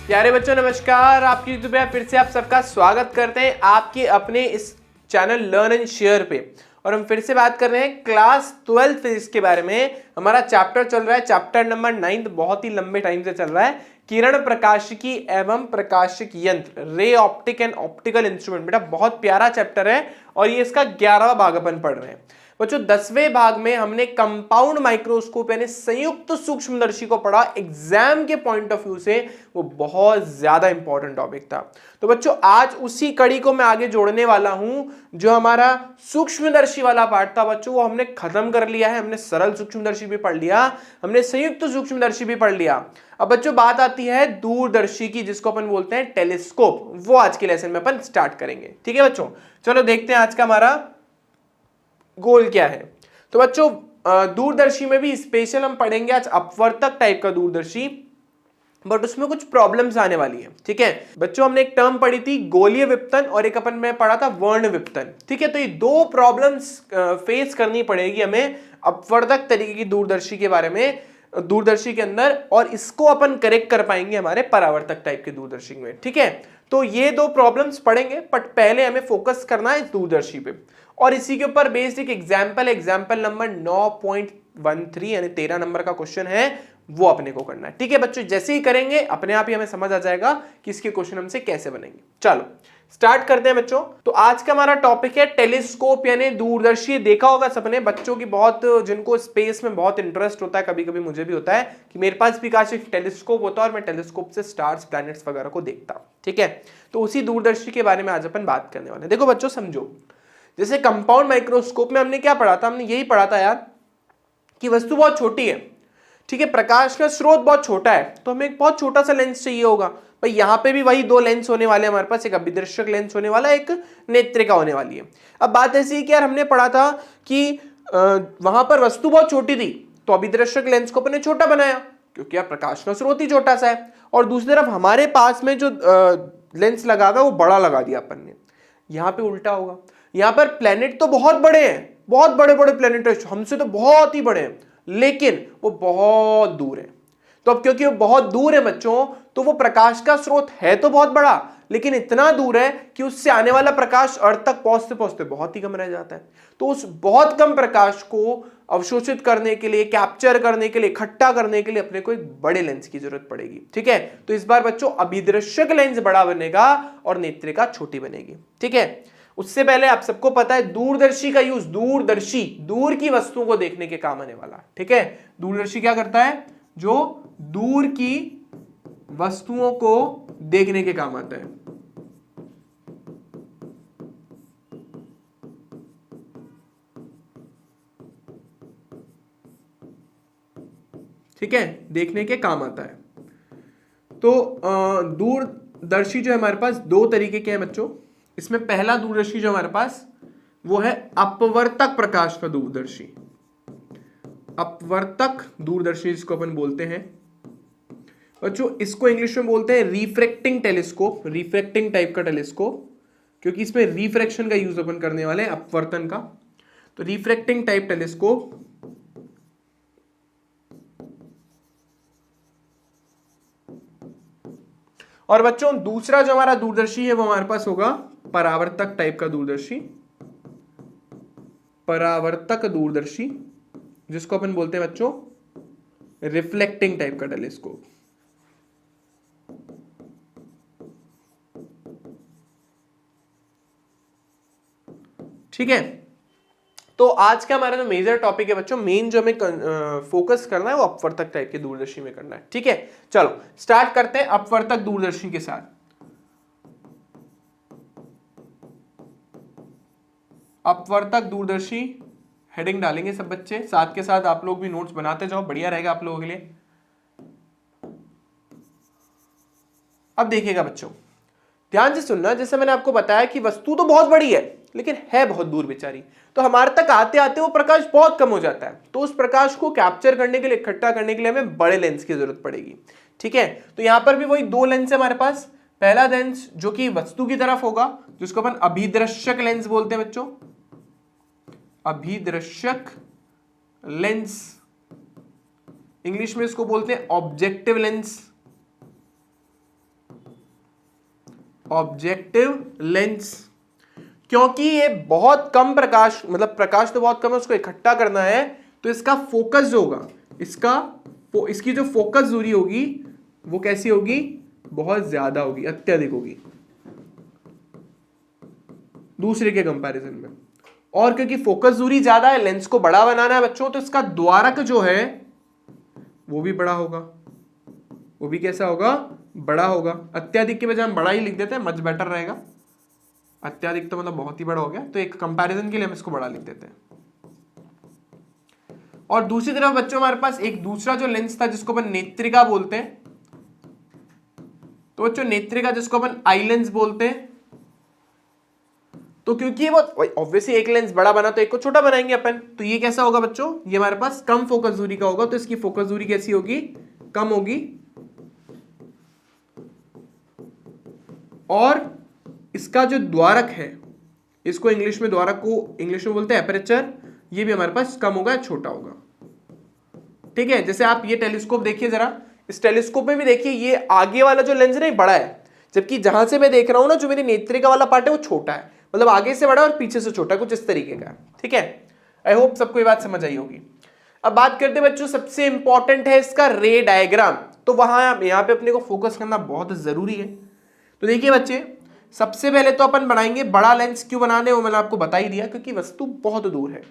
प्यारे बच्चों नमस्कार, आपकी यूट्यूब पे फिर से आप सबका स्वागत करते हैं आपके अपने इस चैनल लर्न एंड शेयर पे। और हम फिर से बात कर रहे हैं क्लास 12 फिजिक्स के बारे में। हमारा चैप्टर चल रहा है चैप्टर नंबर 9, बहुत ही लंबे टाइम से चल रहा है, किरण प्रकाशिकी एवं प्रकाशिक यंत्र, रे ऑप्टिक एंड ऑप्टिकल इंस्ट्रूमेंट। बेटा बहुत प्यारा चैप्टर है और ये इसका 11वां भाग अपन पढ़ रहे हैं। बच्चों 10वें भाग में हमने कंपाउंड माइक्रोस्कोप यानी संयुक्त सूक्ष्मदर्शी को पढ़ा। एग्जाम के पॉइंट ऑफ व्यू से वो बहुत ज्यादा इंपॉर्टेंट टॉपिक था। तो बच्चों आज उसी कड़ी को मैं आगे जोड़ने वाला हूं। जो हमारा सूक्ष्मदर्शी वाला पार्ट था बच्चों वो हमने खत्म कर लिया है। हमने सरल सूक्ष्मदर्शी भी पढ़ लिया, हमने संयुक्त सूक्ष्मदर्शी भी पढ़ लिया। अब बच्चों बात आती है दूरदर्शी की, जिसको अपन बोलते हैं टेलीस्कोप। वो आज के लेसन में अपन स्टार्ट करेंगे। ठीक है बच्चों, चलो देखते हैं आज का हमारा गोल क्या है। तो बच्चों दूरदर्शी में भी स्पेशल हम पढ़ेंगे आज अपवर्तक टाइप का दूरदर्शी, बट उसमें कुछ प्रॉब्लम्स आने वाली है। ठीक है बच्चों, हमने एक टर्म पढ़ी थी गोलीय विपतन और एक अपन में पढ़ा था वर्ण विपतन। ठीक है, तो ये दो प्रॉब्लम्स फेस करनी पड़ेगी हमें अपवर्तक तरीके की दूरदर्शी के बारे में, दूरदर्शी के अंदर, और इसको अपन करेक्ट कर पाएंगे हमारे परावर्तक टाइप के दूरदर्शी में। ठीक है, तो ये दो प्रॉब्लम्स पढ़ेंगे, बट पहले हमें फोकस करना है इस दूरदर्शी पे। और इसी के ऊपर बेस्ड एक एग्जाम्पल नंबर 9.13 यानी 13 नंबर का क्वेश्चन है, वो अपने को करना है। ठीक है बच्चों, जैसे ही करेंगे अपने आप ही हमें समझ आ जाएगा कि इसके क्वेश्चन हमसे कैसे बनेंगे। चलो स्टार्ट करते हैं बच्चों। तो आज का हमारा टॉपिक है टेलीस्कोप यानी दूरदर्शी। देखा होगा सबने, बच्चों की बहुत, जिनको स्पेस में बहुत इंटरेस्ट होता है, कभी कभी मुझे भी होता है कि मेरे पास भी काश एक टेलीस्कोप होता है और मैं टेलीस्कोप से स्टार्स प्लैनेट्स वगैरह को देखता। ठीक है, तो उसी दूरदर्शी के बारे में आज अपन बात करने वाले हैं। देखो बच्चों समझो, जैसे कंपाउंड माइक्रोस्कोप में हमने क्या पढ़ा था, हमने यही पढ़ा था यार कि वस्तु बहुत छोटी है। ठीक है, प्रकाश का स्रोत बहुत छोटा है, तो हमें एक बहुत छोटा सा लेंस चाहिए होगा। भाई यहाँ पे भी वही दो लेंस होने वाले हैं हमारे पास, एक अभिदर्शक लेंस होने वाला है, एक नेत्रिका होने वाली है। अब बात ऐसी है कि यार हमने पढ़ा था कि वहां पर वस्तु बहुत छोटी थी, तो अभिदर्शक लेंस को अपने छोटा बनाया क्योंकि यार प्रकाश का स्रोत ही छोटा सा है। और दूसरी तरफ हमारे पास में जो लेंस लगा हुआ वो बड़ा लगा दिया अपन ने। यहाँ पे उल्टा होगा, यहाँ पर प्लेनेट तो बहुत बड़े हैं, बहुत बड़े बड़े प्लेनेट है, हमसे तो बहुत ही बड़े हैं, लेकिन वो बहुत दूर है। तो अब क्योंकि वो बहुत दूर है बच्चों, तो वो प्रकाश का स्रोत है तो बहुत बड़ा, लेकिन इतना दूर है कि उससे आने वाला प्रकाश अर्थ तक पहुंचते पहुंचते बहुत ही कम रह जाता है। तो उस बहुत कम प्रकाश को अवशोषित करने के लिए, कैप्चर करने के लिए, इकट्ठा करने के लिए अपने को एक बड़े लेंस की जरूरत पड़ेगी। ठीक है, तो इस बार बच्चों अभिदर्शक लेंस बड़ा बनेगा और नेत्रिका छोटी बनेगी। ठीक है, उससे पहले आप सबको पता है दूरदर्शी का यूज, दूरदर्शी दूर की वस्तुओं को देखने के काम आने वाला। ठीक है, दूरदर्शी क्या करता है, जो दूर की वस्तुओं को देखने के काम आता है। ठीक है, देखने के काम आता है। तो दूरदर्शी जो है हमारे पास दो तरीके के हैं बच्चों। इसमें पहला दूरदर्शी जो हमारे पास वो है अपवर्तक प्रकाश का दूरदर्शी। अपवर्तक दूरदर्शी जिसको अपन बोलते हैं बच्चों, इसको इंग्लिश में बोलते हैं रिफ्रैक्टिंग टेलीस्कोप, रिफ्रैक्टिंग टाइप का टेलीस्कोप, क्योंकि इसमें रिफ्रैक्शन का यूज अपन करने वाले हैं, अपवर्तन का। तो रिफ्रैक्टिंग टाइप टेलीस्कोप। और बच्चों दूसरा जो हमारा दूरदर्शी है वो हमारे पास होगा परावर्तक टाइप का दूरदर्शी, परावर्तक दूरदर्शी, जिसको अपन बोलते हैं बच्चों रिफ्लेक्टिंग टाइप का टेलीस्कोप। ठीक है, तो आज का हमारा जो मेजर टॉपिक है बच्चों, मेन जो हमें फोकस करना है वो अपवर्तक टाइप के दूरदर्शी में करना है। ठीक है, चलो स्टार्ट करते हैं अपवर्तक दूरदर्शी के साथ। अपवर्तक दूरदर्शी हेडिंग डालेंगे सब बच्चे, साथ के साथ आप लोग भी नोट्स बनाते जाओ, बढ़िया रहेगा आप लोगों के लिए। अब देखिएगा बच्चों, ध्यान से सुनना। जैसे मैंने आपको बताया कि वस्तु तो बहुत बड़ी है लेकिन है बहुत दूर बेचारी, तो हमारे तक आते आते वो प्रकाश बहुत कम हो जाता है। तो उस प्रकाश को कैप्चर करने के लिए, इकट्ठा करने के लिए हमें बड़े लेंस की जरूरत पड़ेगी। ठीक है, तो यहां पर भी वही दो लेंस है हमारे पास। पहला लेंस जो कि वस्तु की तरफ होगा, जिसको अपन अभिदर्शक लेंस बोलते हैं बच्चों, अभिदर्शक लेंस, इंग्लिश में इसको बोलते हैं ऑब्जेक्टिव लेंस। ऑब्जेक्टिव लेंस, क्योंकि ये बहुत कम प्रकाश, मतलब प्रकाश तो बहुत कम है, उसको इकट्ठा करना है, तो इसका फोकस जो होगा, इसकी जो फोकस दूरी होगी वो कैसी होगी, बहुत ज्यादा होगी, अत्यधिक होगी दूसरे के कंपैरिजन में। और क्योंकि फोकस दूरी ज्यादा है, लेंस को बड़ा बनाना है बच्चों, तो इसका द्वारक जो है वो भी बड़ा होगा। वो भी कैसा होगा, बड़ा होगा। अत्यधिक के बजाय हम बड़ा ही लिख देते हैं, मच बेटर रहेगा। अत्यधिक तो मतलब बहुत ही बड़ा हो गया, तो एक कंपैरिजन के लिए हम इसको बड़ा लिख देते हैं। और दूसरी तरफ बच्चों हमारे पास एक दूसरा जो लेंस था जिसको अपन नेत्रिका बोलते हैं, तो बच्चों नेत्रिका जिसको अपन आई लेंस बोलते हैं, तो क्योंकि वो ऑब्वियसली एक लेंस बड़ा बना तो एक को छोटा बनाएंगे अपन, तो ये कैसा होगा बच्चों, ये हमारे पास कम फोकस दूरी का होगा, तो इसकी फोकस दूरी कैसी होगी, कम होगी। और इसका जो द्वारक है, इसको इंग्लिश में द्वारक को इंग्लिश में बोलते हैं एपरेचर, ये भी हमारे पास कम होगा, छोटा होगा। ठीक है, जैसे आप ये टेलीस्कोप देखिए जरा, इस टेलीस्कोप में भी देखिए ये आगे वाला जो लेंस है बड़ा है, जबकि जहां से मैं देख रहा हूं ना, जो मेरी नेत्रिका वाला पार्ट है वो छोटा है, मतलब आगे से बड़ा और पीछे से छोटा, कुछ इस तरीके का। ठीक है, आई होप सबको ये बात समझ आई होगी। अब बात करते हैं बच्चों, सबसे इंपॉर्टेंट है इसका रे डायग्राम, तो वहां यहां पे अपने को फोकस करना बहुत जरूरी है। तो देखिए बच्चे, सबसे पहले तो अपन बनाएंगे बड़ा लेंस। क्यों बनाने वो मैंने आपको बता ही दिया, क्योंकि वस्तु बहुत दूर है।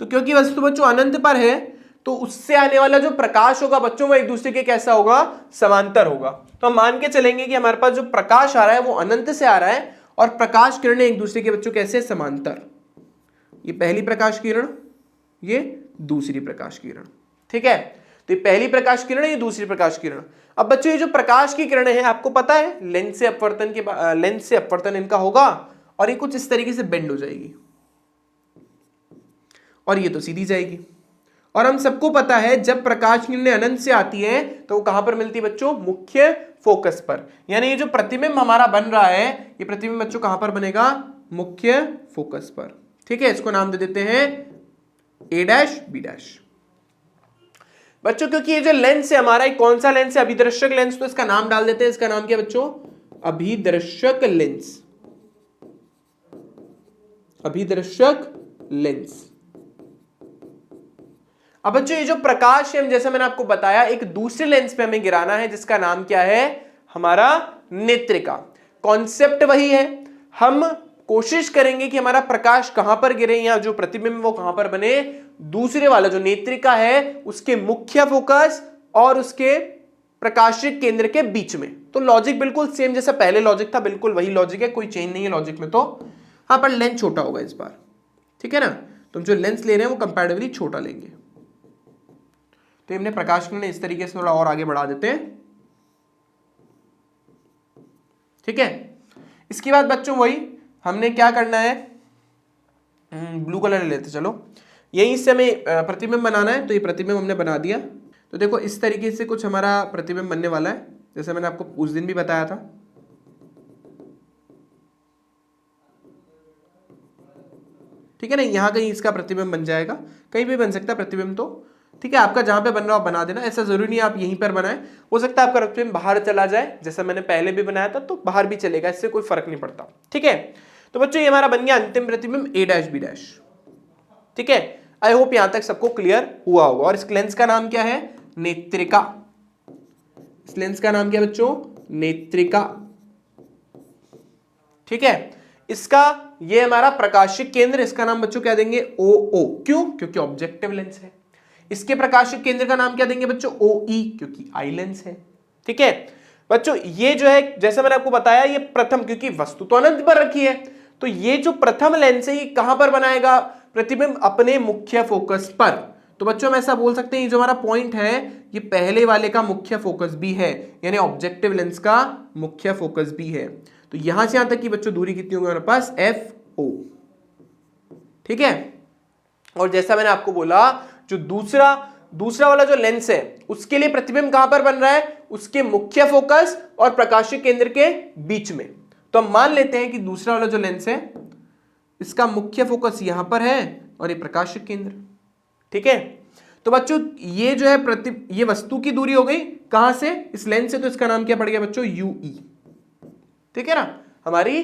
तो क्योंकि वस्तु बच्चों अनंत पर है, तो उससे आने वाला जो प्रकाश होगा बच्चों वो एक दूसरे के कैसा होगा, समांतर होगा। तो हम मान के चलेंगे कि हमारे पास जो प्रकाश आ रहा है वो अनंत से आ रहा है, और प्रकाश किरणें एक दूसरे के बच्चों कैसे, समांतर। ये पहली प्रकाश किरण, ये दूसरी प्रकाश किरण। ठीक है, तो ये पहली प्रकाश किरण है, ये दूसरी प्रकाश किरण। अब बच्चों ये जो प्रकाश की किरणें हैं, आपको पता है लेंस से अपवर्तन इनका होगा, और ये कुछ इस तरीके से बेंड हो जाएगी, और ये तो सीधी जाएगी। और हम सबको पता है जब प्रकाश किरणें अनंत से आती है तो वो कहां पर मिलती है बच्चों, मुख्य फोकस पर। यानी ये जो प्रतिबिंब हमारा बन रहा है, ये प्रतिबिंब बच्चों कहां पर बनेगा, मुख्य फोकस पर। ठीक है, इसको नाम दे देते हैं A डैश B डैश। बच्चों क्योंकि ये जो लेंस है हमारा, कौन सा लेंस है, अभिदर्शक लेंस, तो इसका नाम डाल देते हैं। इसका नाम क्या बच्चों, अभिदर्शक लेंस। अभिदर्शक लेंस। अब बच्चों ये जो प्रकाश है, जैसे मैंने आपको बताया, एक दूसरे लेंस पे हमें गिराना है, जिसका नाम क्या है, हमारा नेत्रिका। कॉन्सेप्ट वही है, हम कोशिश करेंगे कि हमारा प्रकाश कहां पर गिरे, या जो प्रतिबिंब वो कहां पर बने, दूसरे वाला जो नेत्रिका है उसके मुख्य फोकस और उसके प्रकाशिक केंद्र के बीच में। तो लॉजिक बिल्कुल सेम जैसा पहले लॉजिक था, बिल्कुल वही लॉजिक है, कोई चेंज नहीं है लॉजिक में। तो हाँ, पर लेंस छोटा होगा इस बार। ठीक है ना, तो जो लेंस ले रहे हैं वो कंपैरेटिवली छोटा लेंगे। तो हमने प्रकाश किरणें इस तरीके से थोड़ा और आगे बढ़ा देते हैं। ठीक है, इसके बाद बच्चों वही हमने क्या करना है, ब्लू कलर ले लेते, चलो यहीं से हमें प्रतिबिंब बनाना है। तो ये प्रतिबिंब हमने बना दिया। तो देखो इस तरीके से कुछ हमारा प्रतिबिंब बनने वाला है, जैसे मैंने आपको उस दिन भी बताया था। ठीक है ना, यहां कहीं इसका प्रतिबिंब बन जाएगा, कहीं भी बन सकता है प्रतिबिंब। तो ठीक है, आपका जहां पे बन रहा हो बना देना, ऐसा जरूरी नहीं आप यहीं पर बनाएं। हो सकता है आपका प्रतिबिंब बाहर चला जाए, जैसा मैंने पहले भी बनाया था, तो बाहर भी चलेगा, इससे कोई फर्क नहीं पड़ता। ठीक है, तो बच्चों ये हमारा बन गया अंतिम प्रतिबिंब A डैश B डैश। ठीक है, आई होप यहां तक सबको क्लियर हुआ होगा। और इस लेंस का नाम क्या है, नेत्रिका। इस लेंस का नाम क्या है बच्चों, नेत्रिका। ठीक है, इसका ये हमारा प्रकाशिक केंद्र, इसका नाम बच्चों क्या देंगे, OO। क्यों, क्योंकि ऑब्जेक्टिव लेंस है। इसके प्रकाशिक केंद्र का नाम क्या देंगे बच्चों, OE, क्योंकि आई लेंस है। ठीक है बच्चों, ये जो है जैसे मैंने आपको बताया, ये प्रथम, क्योंकि वस्तु तो अनंत पर रखी है, तो ये जो प्रथम लेंस है ये कहां पर बनाएगा प्रतिबिंब, अपने मुख्य फोकस पर। तो बच्चों हम ऐसा बोल सकते हैं, ये जो हमारा पॉइंट है ये पहले वाले का मुख्य फोकस भी है, यानी ऑब्जेक्टिव लेंस का मुख्य फोकस भी है। तो यहां से यहां तक की बच्चों दूरी कितनी होगी हमारे पास, FO। ठीक है, और जैसा मैंने आपको बोला, जो दूसरा वाला जो लेंस है उसके लिए प्रतिबिंब कहां पर बन रहा है, उसके मुख्य फोकस और प्रकाशिक केंद्र के बीच में। तो हम मान लेते हैं कि दूसरा वाला जो लेंस है इसका मुख्य फोकस यहां पर है और ये प्रकाशिक केंद्र। ठीक है, तो बच्चों ये जो है ये वस्तु की दूरी हो गई कहां से, इस लेंस से, तो इसका नाम क्या पड़ गया बच्चों, UE। ठीक है ना। हमारी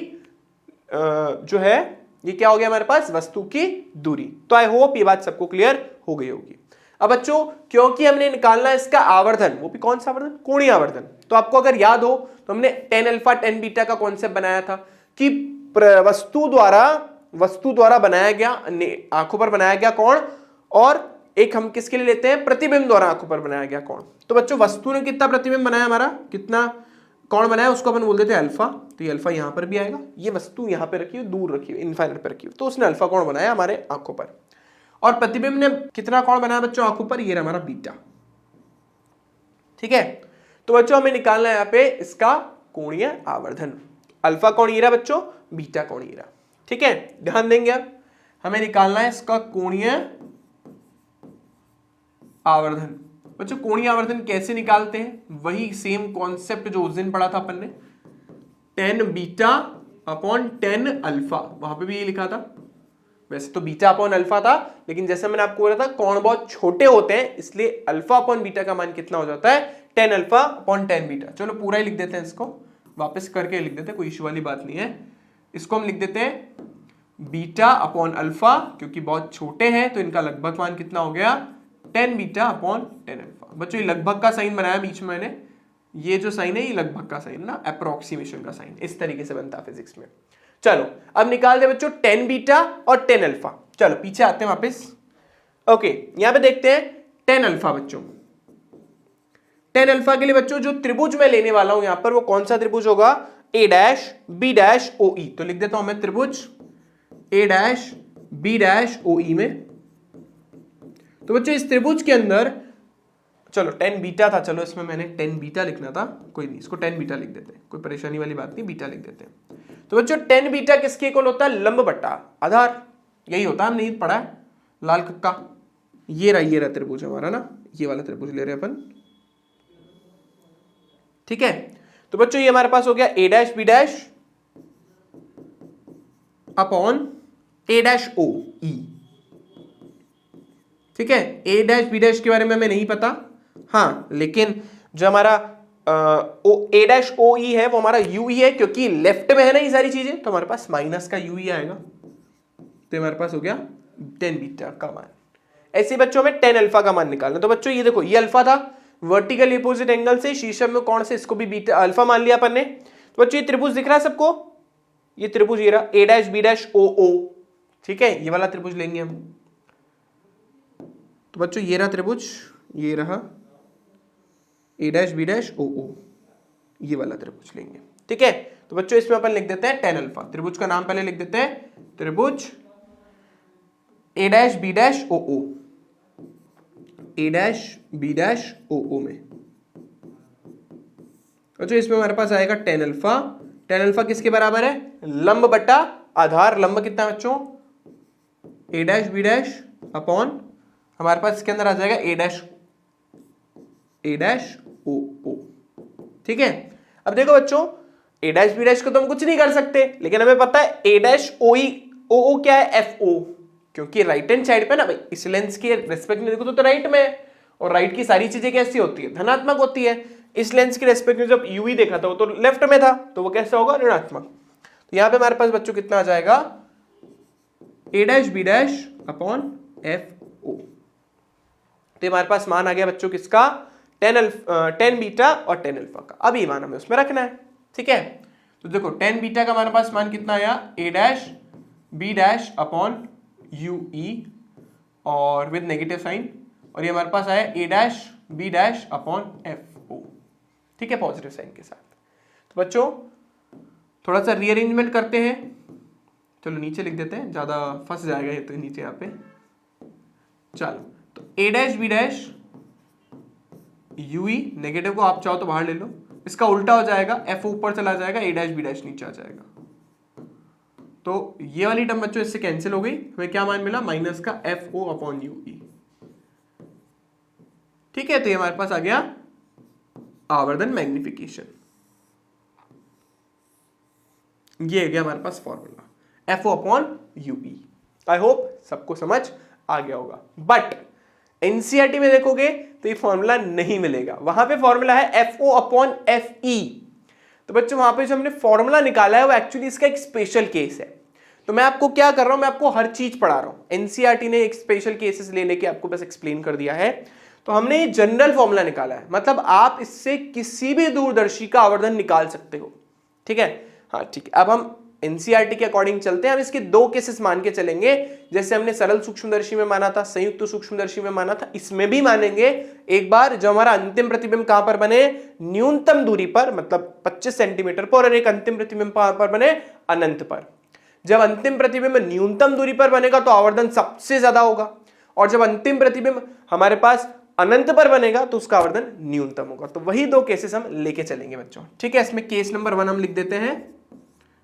जो है ये क्या हो गया हमारे पास, वस्तु की दूरी। तो आई होप ये बात सबको क्लियर हो गई होगी। अब बच्चों क्योंकि हमने निकालना है इसका आवर्धन, वो भी कौन सा आवर्धन, कोणीय आवर्धन, तो आपको अगर याद हो तो हमने tan अल्फा tan बीटा का कॉन्सेप्ट बनाया था कि वस्तु द्वारा बनाया गया, आंखों पर बनाया गया कोण, और एक हम किसके लिए लेते हैं, प्रतिबिंब द्वारा आंखों पर बनाया गया कोण। तो बच्चों वस्तु ने कितना प्रतिबिंब बनाया, हमारा कितना कोण बनाया, उसको अपन बोल देते हैं अल्फा। तो ये अल्फा यहां पर भी आएगा, ये वस्तु यहां पे रखी हुई, दूर रखी हुई, इनफाइनाइट पे रखी हुई, तो उसने अल्फा कोण बनाया हमारे आंखों पर। और प्रतिबिंब ने कितना कोण बनाया बच्चों आंखों पर, ये हमारा बीटा। ठीक है, तो बच्चों हमें निकालना है यहाँ पे इसका कोणीय आवर्धन। अल्फा कोण ये रहा बच्चों, बीटा कोण ये रहा। ठीक है, ध्यान देंगे। अब हमें निकालना है इसका कोणीय आवर्धन। बच्चों कोणीय आवर्धन कैसे निकालते हैं, वही सेम कॉन्सेप्ट जो उस दिन पढ़ा था अपन ने, tan beta upon tan alpha, वहां पे भी ये लिखा था। वैसे तो बीटा अपॉन अल्फा था, लेकिन जैसे मैंने आपको बोला था कोण बहुत छोटे होते हैं, इसलिए अल्फा अपॉन बीटा का मान कितना हो जाता है, tan alpha upon tan beta. चलो पूरा ही लिख देते हैं, इसको वापस करके लिख देते हैं, कोई इशू वाली बात नहीं है। इसको हम लिख देते हैं बीटा अपॉन अल्फा, क्योंकि बहुत छोटे हैं तो इनका लगभग मान कितना हो गया, tan beta upon tan alpha. बच्चों ये लगभग का साइन बनाया बीच में मैंने, ये जो साइन है ये लगभग का साइन ना, अप्रोक्सीमेशन का साइन, इस तरीके से बनता है फिजिक्स में। चलो अब निकाल दे बच्चों tan बीटा और tan अल्फा। चलो पीछे आते हैं वापस। ओके, यहां पे देखते हैं tan अल्फा। बच्चों tan अल्फा के लिए बच्चों जो त्रिभुज मैं लेने वाला हूं यहां पर, वो कौन सा त्रिभुज होगा, a dash b dash o e। तो लिख देता हूं मैं त्रिभुज a dash b dash o e में। तो बच्चों इस त्रिभुज के अंदर, चलो tan बीटा था, चलो इसमें मैंने tan बीटा लिखना था, कोई नहीं, इसको tan बीटा लिख देते हैं, कोई परेशानी वाली बात नहीं, बीटा लिख देते हैं। तो बच्चों tan बीटा किसके इक्वल होता है, लंब बटा आधार, यही होता है, हमने ये पढ़ा है लाल कक्का। ये रहा त्रिभुज हमारा ना, ये वाला त्रिभुज ले रहे हैं अपन। ठीक है, तो बच्चों ये हमारे पास हो गया a dash b dash upon a dash o e। ठीक है, a डैश b डैश के बारे में हमें नहीं पता, हाँ, लेकिन जो हमारा a डैश o e है वो हमारा u e है, क्योंकि लेफ्ट में है ना ये सारी चीजें, तो हमारे पास माइनस का u e आएगा। तो हमारे पास हो गया tan बीटा का मान। ऐसे बच्चों में tan अल्फा का मान निकालना। तो बच्चों ये देखो, ये अल्फा था, वर्टिकल अपोजिट एंगल से शीर्षम में कोण से इसको भी बीटा अल्फा मान लिया अपन ने। तो बच्चों ये त्रिभुज दिख रहा है सबको, ये त्रिभुज ये रहा a dash b dash o o। ठीक है, ये वाला त्रिभुज लेंगे हम। तो बच्चों ये रहा त्रिभुज, ये रहा a dash b dash o o, ये वाला त्रिभुज लेंगे। ठीक है, तो बच्चों इसमें अपन लिख देते हैं tan अल्फा। त्रिभुज का नाम पहले लिख देते हैं, त्रिभुज a dash b dash o o, a dash b dash o o में। बच्चों इसमें हमारे पास आएगा tan अल्फा। tan अल्फा किसके बराबर है, लंब बटा आधार। लंब कितना बच्चों, a dash b dash upon, हमारे पास इसके अंदर आ जाएगा a डैश o o। ठीक है, अब देखो बच्चों a डैश b डैश को तो हम कुछ नहीं कर सकते, लेकिन हमें पता है a dash o e o o क्या है, f o, क्योंकि राइट हैंड साइड पे ना भाई, इस लेंस के रेस्पेक्ट में देखो तो राइट में है, और राइट की सारी चीजें कैसी होती है, धनात्मक होती है। इस लेंस के रेस्पेक्ट में जब u e देखा था वो तो लेफ्ट में था, तो वो कैसे होगा, ऋणात्मक। तो यहां पे हमारे पास बच्चों कितना आ जाएगा, a dash b dash upon f o। तो हमारे पास मान आ गया बच्चों किसका, tan बीटा और tan अल्फा का। अब ये मान हमें उसमें रखना है। ठीक है, तो देखो tan बीटा का हमारे पास मान कितना आया, a dash b dash upon u e और विद नेगेटिव साइन, और ये हमारे पास आया a dash b dash upon f o। ठीक है, पॉजिटिव साइन के साथ। तो बच्चों थोड़ा सा रीअरेंजमेंट करते हैं, चलो नीचे लिख देते हैं, ज्यादा फंस जाएगा ये तो नीचे यहाँ पे। चलो तो a dash b dash u e, negative को आप चाहो तो बाहर ले लो, इसका उल्टा हो जाएगा, f ऊपर चला जाएगा, a डैश b डैश नीचे आ जाएगा। तो ये वाली टर्म बच्चों इससे कैंसिल हो गई, हमें क्या मान मिला, माइनस का f o upon u e। ठीक है, तो ये हमारे पास आ गया आवर्धन मैग्निफिकेशन। ये गया हमारे पास formula f o upon u e। I hope सबको समझ आ गया होगा। बट एनसीईआरटी में देखोगे तो ये फॉर्मूला नहीं मिलेगा, वहां पे फॉर्मूला है FO अपॉन FE। तो बच्चों वहां पे जो हमने फॉर्मूला निकाला है वो एक्चुअली इसका एक स्पेशल केस है। तो मैं आपको क्या कर रहा हूं, मैं आपको हर चीज पढ़ा रहा हूं। एनसीईआरटी ने एक स्पेशल केसेस ले लेके आपको बस एक्सप्लेन कर दिया है। तो हमने ये जनरल फॉर्मूला निकाला है, मतलब आप इससे किसी भी दूरदर्शी का आवर्धन निकाल सकते हो। ठीक है, हाँ ठीक है। अब हम एनसीईआरटी के अकॉर्डिंग चलते हैं। हम इसके दो केसेस मान के चलेंगे, जैसे हमने सरल सूक्ष्मदर्शी में माना था, संयुक्त सूक्ष्मदर्शी में माना था, इसमें भी मानेंगे। एक बार जब हमारा अंतिम प्रतिबिंब कहां पर बने, न्यूनतम दूरी पर, मतलब 25 सेंटीमीटर पर, और एक अंतिम प्रतिबिंब कहां पर बने, अनंत पर। जब अंतिम प्रतिबिंब न्यूनतम दूरी पर बनेगा तो आवर्धन सबसे ज्यादा होगा, और जब अंतिम प्रतिबिंब हमारे पास अनंत पर बनेगा तो उसका आवर्धन न्यूनतम होगा। तो वही दो केसेस हम लेके चलेंगे बच्चों। ठीक है, इसमें केस नंबर 1 हम लिख देते हैं।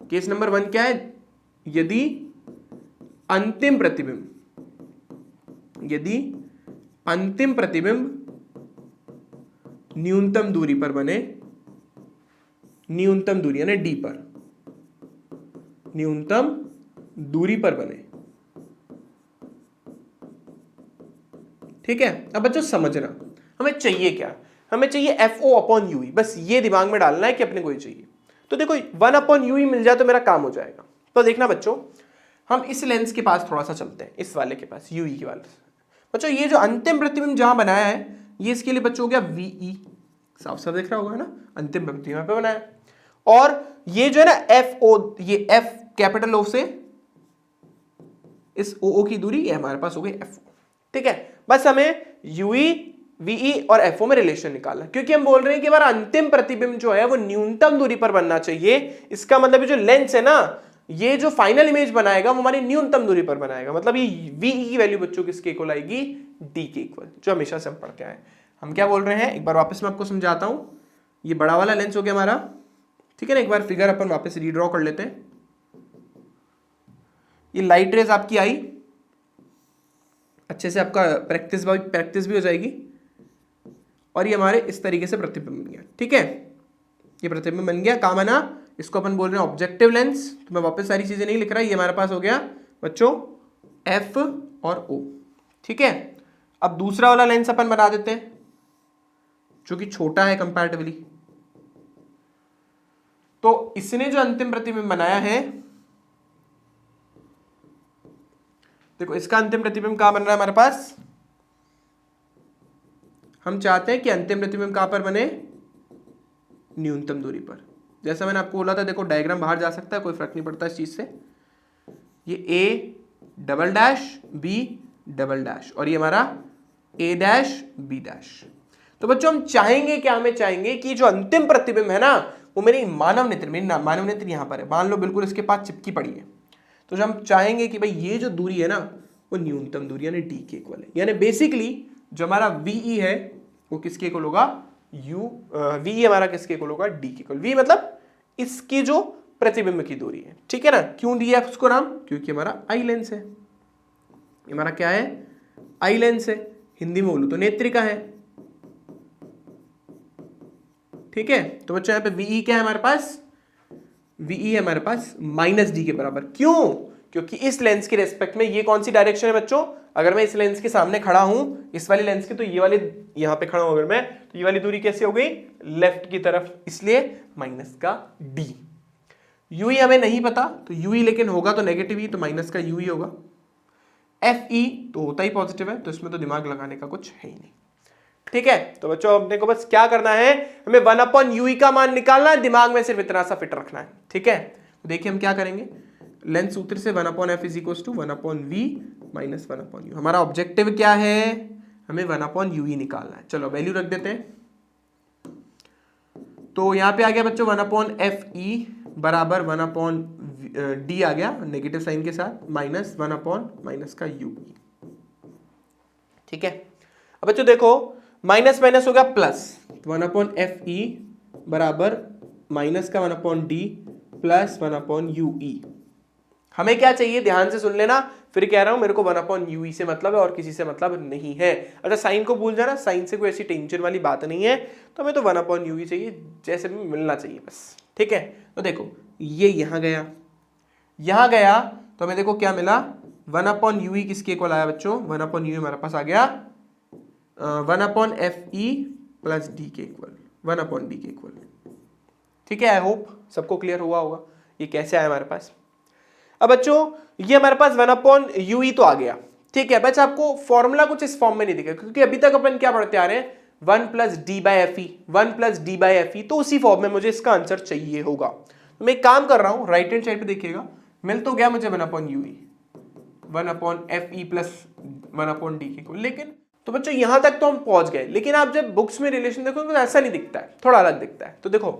केस नंबर 1 क्या है, यदि अंतिम प्रतिबिंब न्यूनतम दूरी पर बने, न्यूनतम दूरी यानी डी पर, न्यूनतम दूरी पर बने। ठीक है, अब बच्चों समझना हमें चाहिए क्या, हमें चाहिए FO/UE, बस ये दिमाग में डालना है कि अपने को ही चाहिए। तो देखो 1/UE मिल जाए तो मेरा काम हो जाएगा। तो देखना बच्चों, हम इस लेंस के पास थोड़ा सा चलते हैं, इस वाले के पास, UE के वाले। बच्चों ये जो अंतिम प्रतिबिंब जहां बनाया है, ये इसके लिए बच्चों हो गया VE, साफ साफ दिख रहा होगा ना, अंतिम प्रतिबिंब पे बनाया। और ये जो है ना FO, ये F कैपिटल O से इस OO की दूरी, ये हमारे पास हो गई FO। ठीक है, बस हमें UE, VE और FO में रिलेशन निकालना, क्योंकि हम बोल रहे हैं कि हमारा अंतिम प्रतिबिंब जो है वो न्यूनतम दूरी पर बनना चाहिए। इसका मतलब जो लेंस है ना, ये जो फाइनल इमेज बनाएगा वो हमारी न्यूनतम दूरी पर बनाएगा। मतलब ये VE की वैल्यू बच्चों किसके इक्वल आएगी, D के इक्वल, जो हमेशा से हम पढ़ते आए। हम क्या बोल रहे हैं, एक बार वापस मैं आपको समझाता हूं। ये बड़ा वाला लेंस हो गया हमारा, ठीक है ना। एक बार फिगर अपन वापस रीड्रॉ कर लेते हैं। ये लाइट रेज आपकी आई, अच्छे से आपका प्रैक्टिस भी हो जाएगी, और ये हमारे इस तरीके से प्रतिबिंब बन गया। ठीक है, ये प्रतिबिंब बन गया, कहां बना, इसको अपन बोल रहे हैं ऑब्जेक्टिव लेंस। तो मैं वापस सारी चीजें नहीं लिख रहा, ये हमारे पास हो गया बच्चों F और O। ठीक है, अब दूसरा वाला लेंस अपन बना देते हैं, जो कि छोटा है कंपैरेटिवली। तो इसने जो अंतिम प्रतिबिंब बनाया है, देखो इसका अंतिम प्रतिबिंब कहां बन रहा है हमारे पास, हम चाहते हैं कि अंतिम प्रतिबिंब कहां पर बने, न्यूनतम दूरी पर। जैसा मैंने आपको बोला था, देखो डायग्राम बाहर जा सकता है, कोई फर्क नहीं पड़ता इस चीज से। ये A'(B') और ये हमारा A'(B'). तो बच्चों हम चाहेंगे क्या, हमें चाहेंगे कि जो अंतिम प्रतिबिंब है ना, वो मेरी मानव नेत्र यहां पर है, मान लो बिल्कुल इसके पास चिपकी पड़ी है। तो जब हम चाहेंगे कि भाई ये जो दूरी है ना, वो न्यूनतम दूरी यानी D के इक्वल है, यानी बेसिकली जो हमारा VE है वो किसके इक्वल होगा, VE हमारा किसके इक्वल होगा, D के इक्वल। V मतलब इसकी जो प्रतिबिंब की दूरी है। ठीक है ना, क्यों दिया है उसको नाम, क्योंकि हमारा आई लेंस है, हमारा क्या है, आई लेंस है, हिंदी में बोलूं तो नेत्रिका है। ठीक है, तो बच्चों यहाँ पे VE क्या है हमारे पास, VE है हमारे पास -D के बराबर। क्यों, क्योंकि इस लेंस के रेस्पेक्ट में ये कौन सी डायरेक्शन है बच्चों, अगर मैं इस लेंस के सामने खड़ा हूं, इस वाली लेंस के, तो ये वाली यहां पे खड़ा हूं अगर मैं, तो ये वाली दूरी कैसे हो गई, लेफ्ट की तरफ, इसलिए -D। UE हमें नहीं पता, तो UE लेकिन होगा तो नेगेटिव ही, तो -UE होगा। FE तो होता ही पॉजिटिव है, तो इसमें तो दिमाग लगाने का कुछ है ही नहीं। ठीक है, तो बच्चों अपने को बस क्या करना है, हमें 1/UE का मान निकालना है, दिमाग में सिर्फ इतना सा फिट रखना है। ठीक है, तो देखिए हम क्या करेंगे, लेंस सूत्र से 1/F = 1/V - 1/U। हमारा ऑब्जेक्टिव क्या है, हमें 1/UE निकालना है। चलो वैल्यू रख देते हैं। तो यहां पे आ गया बच्चों 1/FE बराबर 1/D आ गया नेगेटिव साइन के साथ, -1/- का UE। ठीक है, अब बच्चों देखो माइनस माइनस हो गया प्लस, 1/FE बराबर -1/D प्लस 1/UE। हमें क्या चाहिए, ध्यान से सुन लेना, फिर कह रहा हूं मेरे को 1/UE से मतलब है और किसी से मतलब नहीं है। अगर साइन को भूल जाना, साइन से कोई ऐसी टेंशन वाली बात नहीं है, तो हमें तो 1/UE चाहिए, जैसे भी मिलना चाहिए बस। ठीक है, तो देखो ये यहां गया तो हमें देखो क्या मिला, 1/UE किसके इक्वल आया बच्चों, 1/UE हमारे पास आ गया 1/FE + D के इक्वल, 1/D के इक्वल। ठीक है, आई होप सबको क्लियर हुआ होगा ये कैसे आया हमारे पास। अब बच्चों ये हमारे पास 1/UE तो आ गया, ठीक है। बस आपको फॉर्मूला कुछ इस फॉर्म में नहीं दिखेगा, क्योंकि अभी तक अपन क्या पढ़ते आ रहे हैं, 1 + d/fe, 1 + d/fe, तो उसी फॉर्म में मुझे इसका आंसर चाहिए होगा। तो मैं एक काम कर रहा हूं, राइट हैंड साइड पे देखिएगा, मिल तो गया मुझे 1/UE, 1/fe + 1/d को, लेकिन तो बच्चों यहां तक तो हम पहुंच गए, लेकिन आप जब बुक्स में रिलेशन देखोगे तो ऐसा नहीं दिखता है, थोड़ा अलग दिखता है। तो देखो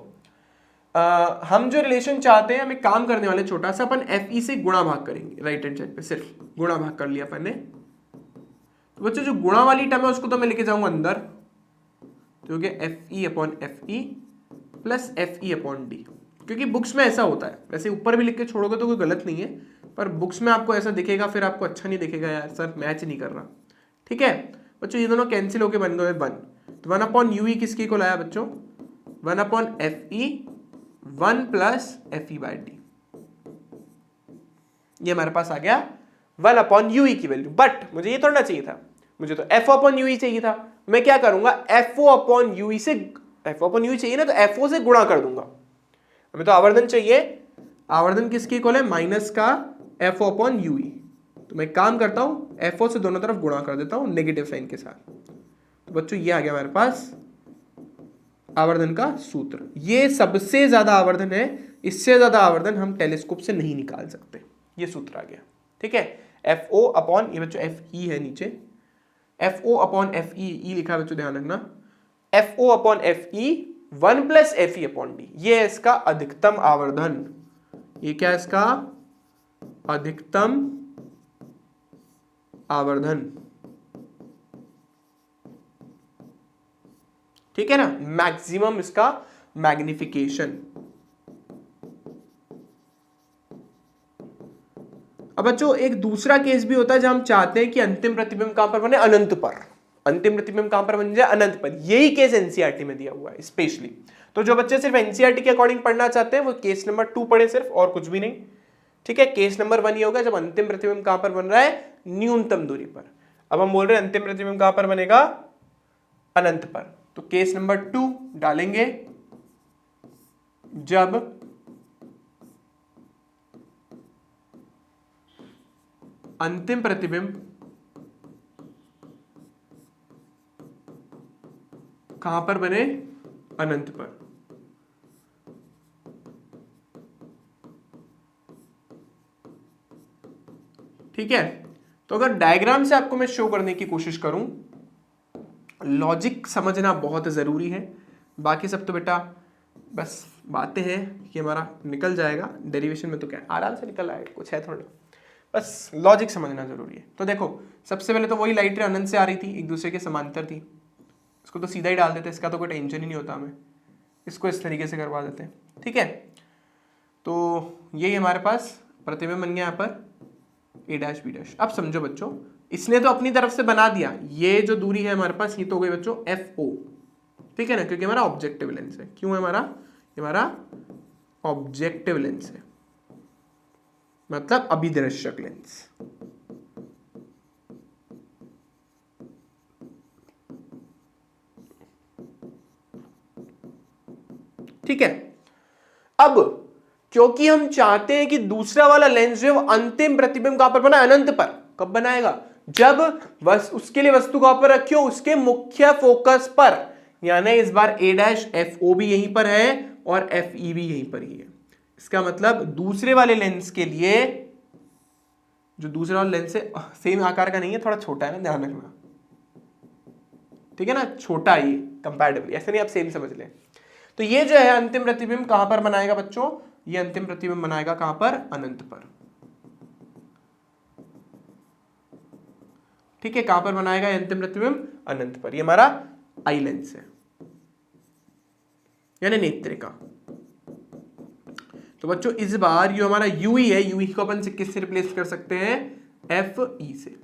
हम जो रिलेशन चाहते हैं, हम एक काम करने वाले, छोटा सा अपन fe से गुणा भाग करेंगे, राइट हैंड साइड पे सिर्फ गुणा भाग कर लिया अपन ने। तो बच्चों जो गुणा वाली टर्म है उसको तो मैं लेके जाऊंगा अंदर, तो हो गया fe/fe + fe/d, क्योंकि बुक्स में ऐसा होता है। वैसे ऊपर भी लिख के छोड़ोगे तो कोई गलत नहीं है, पर बुक्स में आपको ऐसा दिखेगा, फिर आपको अच्छा नहीं दिखेगा, यार सर मैच नहीं कर रहा, ठीक है। बच्चों ये दोनों कैंसिल होके बन गए 1, तो 1/UE किसकी को लाया बच्चों, 1/fe, 1 + fe/d, ये हमारे पास आ गया 1/UE की वैल्यू। बट मुझे ये थोड़ा चाहिए था, मुझे तो f/UE चाहिए था। मैं क्या करूंगा, FO/UE से, FO/UE चाहिए ना, तो FO से गुणा कर दूंगा। हमें तो आवर्धन चाहिए, आवर्धन किसकी इक्वल है, माइनस का FO/UE। तो मैं काम करता हूं, FO से दोनों तरफ गुणा कर देता हूं नेगेटिव साइन के साथ। तो बच्चों ये आ गया हमारे पास आवर्धन का सूत्र। ये सबसे ज्यादा आवर्धन है, इससे ज्यादा आवर्धन हम टेलीस्कोप से नहीं निकाल सकते, ये सूत्र आ गया, ठीक है। FO/ ये बच्चों FE है नीचे, FO/FE, E लिखा है बच्चों, ध्यान रखना, FO/FE 1 + fe/d, ये है इसका अधिकतम आवर्धन। ये क्या है इसका अधिकतम आवर्धन, ठीक है ना, मैक्सिमम इसका मैग्निफिकेशन। अब बच्चों एक दूसरा केस भी होता है जहां हम चाहते हैं कि अंतिम प्रतिबिंब कहां पर बने, अनंत पर। अंतिम प्रतिबिंब कहां पर बन जाए, अनंत पर। यही केस एनसीईआरटी में दिया हुआ है स्पेशली। तो जो बच्चे सिर्फ एनसीईआरटी के अकॉर्डिंग पढ़ना चाहते हैं वो केस नंबर 2 पढ़े सिर्फ, और कुछ भी नहीं, ठीक है। केस नंबर 1 ये होगा जब अंतिम प्रतिबिंब कहां पर बन रहा है, न्यूनतम दूरी पर। अब हम बोल रहे हैं अंतिम प्रतिबिंब कहां पर बनेगा, अनंत पर। तो केस नंबर 2 डालेंगे जब अंतिम प्रतिबिंब कहां पर बने, अनंत पर। ठीक है, तो अगर डायग्राम से आपको मैं शो करने की कोशिश करूं, लॉजिक समझना बहुत जरूरी है, बाकी सब तो बेटा बस बातें हैं कि हमारा निकल जाएगा, डेरिवेशन में तो क्या आराम से निकल आएगा, कुछ है थोड़ा, बस लॉजिक समझना जरूरी है। तो देखो सबसे पहले तो वही लाइट रे अनंत से आ रही थी, एक दूसरे के समांतर थी, इसको तो सीधा ही डाल देते, इसका तो कोई टेंशन ही नहीं होता हमें, इसको इस तरीके से करवा देते हैं, ठीक है। तो यही हमारे पास प्रतिबिंब बन गया यहाँ पर a', b'। अब समझो बच्चों, इसने तो अपनी तरफ से बना दिया, ये जो दूरी है हमारे पास ये तो हो गई बच्चों FO, ठीक है ना, क्योंकि हमारा ऑब्जेक्टिव लेंस है। क्यों है हमारा ऑब्जेक्टिव लेंस है, मतलब अभिदर्शक लेंस। ठीक है, अब क्योंकि हम चाहते हैं कि दूसरा वाला लेंस जो है वो अंतिम प्रतिबिंब कहां पर बना, अनंत पर। कब बनाएगा, जब उसके लिए वस्तु कहां पर रखियो, उसके मुख्य फोकस पर। यानी इस बार a', FO भी यहीं पर है और FE भी यहीं पर ही है। इसका मतलब दूसरे वाले लेंस के लिए, जो दूसरा वाला लेंस है सेम आकार का नहीं है, थोड़ा छोटा है ना, ध्यान रखना, ठीक है ना, छोटा ही कंपैरेटिवली, ऐसे नहीं आप सेम समझ लें। तो ये जो है अंतिम प्रतिबिंब कहां पर बनाएगा बच्चों, ये अंतिम प्रतिबिंब बनाएगा कहां पर, अनंत पर। ठीक है, कहां पर बनाएगा अंतिम प्रतिबिंब, अनंत पर। ये हमारा आई लेंस है, यानी नेत्रिका। तो बच्चों इस बार ये हमारा यूई है, यूई को अपन किससे रिप्लेस कर सकते हैं, FE से।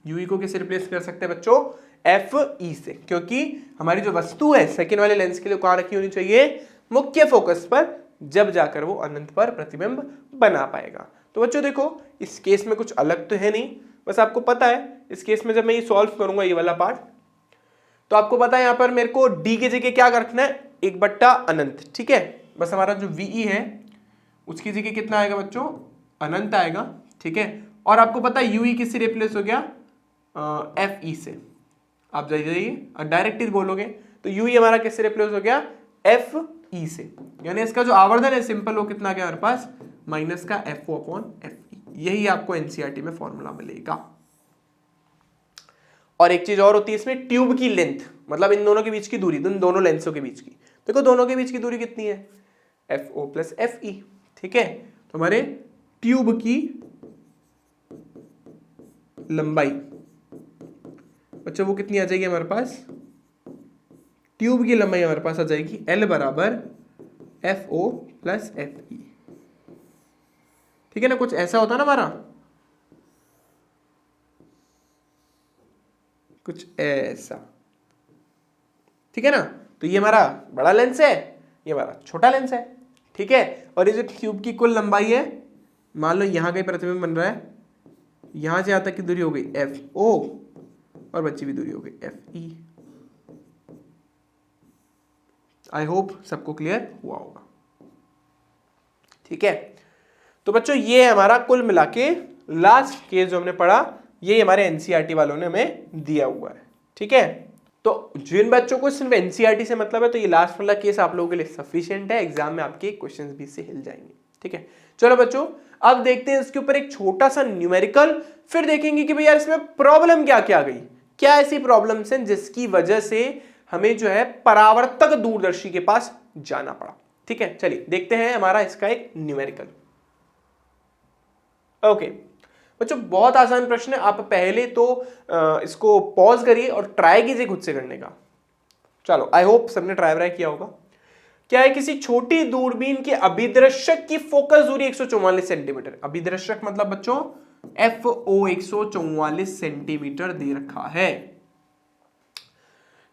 यूई को किससे रिप्लेस कर सकते हैं बच्चों, FE से, क्योंकि हमारी जो वस्तु है सेकेंड वाले लेंस के लिए कहां रखी होनी चाहिए, मुख्य फोकस पर, जब जाकर वो अनंत पर प्रतिबिंब बना पाएगा। तो बच्चों देखो इस केस में कुछ अलग तो है नहीं, बस आपको पता है इस केस में जब मैं ये सॉल्व करूंगा ये वाला पार्ट, तो आपको पता है यहां पर मेरे को d की जगह क्या रखना है, 1 बट्टा अनंत, ठीक है। बस हमारा जो वीई है उसकी जगह कितना आएगा बच्चों, अनंत आएगा, ठीक है। और आपको पता है यूई किससे रिप्लेस हो गया, एफ ई से। आप जाइए डायरेक्ट ही बोलोगे तो यूई हमारा किससे रिप्लेस हो गया, एफ ई से। यानी इसका जो आवर्धन है सिंपल वो कितना गया हमारे पास, माइनस का F O upon F E. यही आपको एनसीईआरटी में फॉर्मूला मिलेगा। और एक चीज और होती है इसमें, ट्यूब की लेंथ, मतलब इन दोनों के बीच की दूरी, इन दोनों लेंसों के बीच की। देखो दोनों के बीच की दूरी कितनी है, F O plus F E, ठीक है। तो हमारे ट्यूब की लंबाई बच्चों वो कितनी आ जाएगी हमारे पास, ट्यूब की लंबाई हमारे पास आ जाएगी एल बराबर F O plus F E, ठीक है ना। कुछ ऐसा होता ना हमारा, कुछ ऐसा, ठीक है ना। तो ये हमारा बड़ा लेंस है, ये हमारा छोटा लेंस है, ठीक है। और ये जो ट्यूब की कुल लंबाई है, मान लो यहां कहीं प्रतिबिंब बन रहा है, यहां से यहां तक की दूरी हो गई एफ ओ और बची हुई दूरी हो गई एफ ई। आई होप सबको क्लियर हुआ होगा, ठीक है। तो बच्चों ये हमारा कुल मिला के लास्ट केस जो हमने पढ़ा, ये हमारे एनसीईआरटी वालों ने हमें दिया हुआ है, ठीक है। तो जिन बच्चों को सिर्फ एनसीईआरटी से मतलब है तो ये लास्ट वाला केस आप लोगों के लिए सफिशिएंट है, एग्जाम में आपके क्वेश्चंस भी इससे हिल जाएंगे, ठीक है। चलो बच्चों अब देखते हैं इसके ऊपर एक छोटा सा न्यूमेरिकल, फिर देखेंगे कि भैया इसमें प्रॉब्लम क्या क्या गई, क्या ऐसी प्रॉब्लम्स हैं जिसकी वजह से हमें जो है परावर्तक दूरदर्शी के पास जाना पड़ा, ठीक है। चलिए देखते हैं हमारा इसका एक न्यूमेरिकल। ओके बच्चों बहुत आसान प्रश्न है, आप पहले तो इसको पॉज करिए और ट्राई कीजिए खुद से करने का। चलो आई होप सबने ट्राई किया होगा। क्या है, किसी छोटी दूरबीन के अभिदृश्यक की फोकस दूरी 144 सेंटीमीटर, अभिदृश्यक मतलब बच्चों एफ ओ 144 सेंटीमीटर दे रखा है,